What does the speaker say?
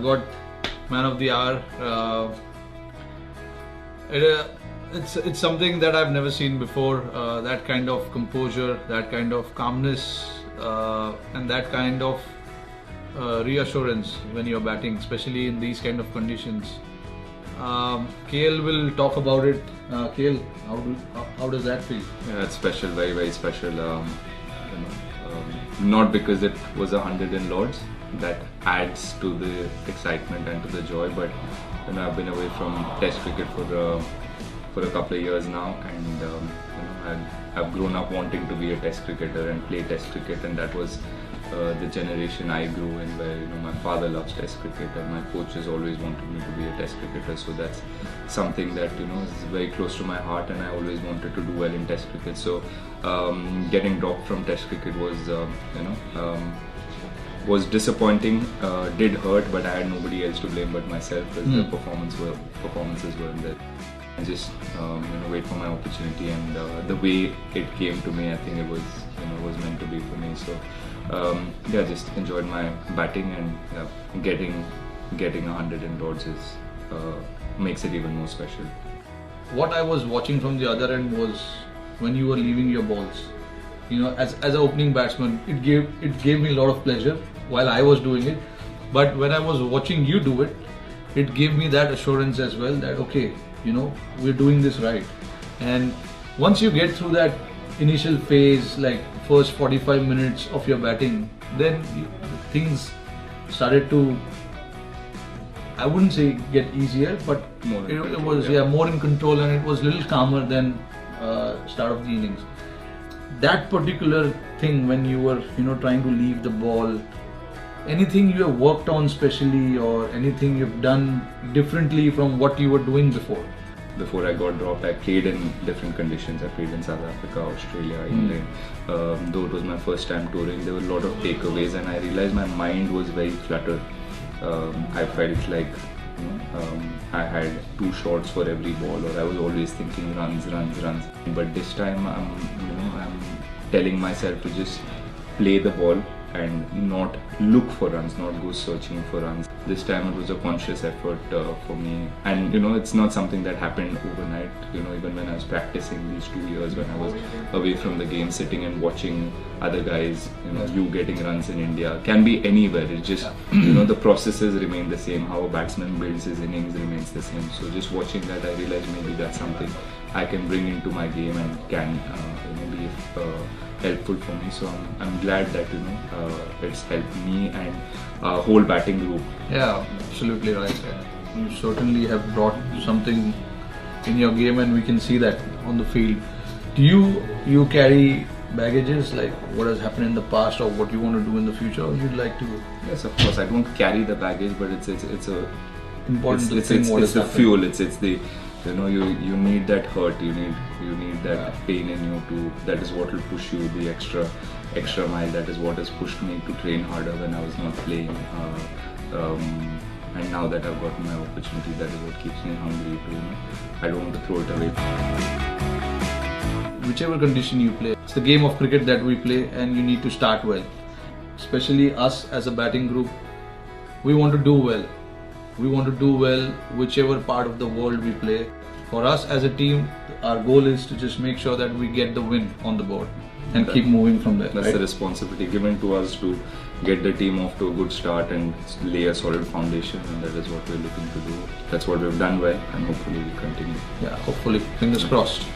got Man of the Hour. It's something that I've never seen before. That kind of composure, that kind of calmness, and that kind of reassurance when you're batting, especially in these kind of conditions. KL will talk about it. KL, how does that feel? Yeah, it's special, very very special. Not because it was 100 in Lords, that adds to the excitement and to the joy, but I've been away from Test cricket for a couple of years now, and I've grown up wanting to be a Test cricketer and play Test cricket, and that was the generation I grew in, where my father loves Test cricket and my coaches always wanted me to be a Test cricketer. So that's something that is very close to my heart, and I always wanted to do well in Test cricket. So getting dropped from Test cricket was disappointing, did hurt, but I had nobody else to blame but myself, because the performances weren't there. I just wait for my opportunity, and the way it came to me, I think it was meant to be for me. So yeah, just enjoyed my batting, and getting 100 in Lords makes it even more special. What I was watching from the other end was when you were leaving your balls. As an opening batsman, it gave me a lot of pleasure while I was doing it. But when I was watching you do it, it gave me that assurance as well that okay, we're doing this right. And once you get through that initial phase, like first 45 minutes of your batting, then things started to, I wouldn't say get easier, but it was more in control, and it was a little calmer than start of the innings. That particular thing, when you were trying to leave the ball, anything you have worked on specially, or anything you've done differently from what you were doing before? Before I got dropped, I played in different conditions. I played in South Africa, Australia, England. Though it was my first time touring, there were a lot of takeaways, and I realized my mind was very cluttered. I felt like I had 2 shots for every ball, or I was always thinking runs. But this time I'm telling myself to just play the ball and not look for runs, not go searching for runs. This time it was a conscious effort for me, and it's not something that happened overnight. Even when I was practicing these 2 years, when I was away from the game, sitting and watching other guys, you getting runs in India, can be anywhere. It's just the processes remain the same. How a batsman builds his innings remains the same. So just watching that, I realized maybe that's something I can bring into my game and can be helpful for me. So I'm glad that it's helped me and whole batting group. Yeah, absolutely right. You certainly have brought something in your game, and we can see that on the field. Do you carry baggages, like what has happened in the past or what you want to do in the future, or you'd like to? Yes, of course. I don't carry the baggage, but it's a important it's the fuel. It's the you need that hurt, you need that pain in you to, that is what will push you the extra mile. That is what has pushed me to train harder when I was not playing, and now that I've gotten my opportunity, that is what keeps me hungry to I don't want to throw it away. Whichever condition you play, it's the game of cricket that we play, and you need to start well. Especially us as a batting group, we want to do well. We want to do well whichever part of the world we play. For us as a team, our goal is to just make sure that we get the win on the board and keep moving from there. That's the responsibility given to us, to get the team off to a good start and lay a solid foundation, and that is what we're looking to do. That's what we've done well, and hopefully we continue. Yeah, hopefully. Fingers crossed.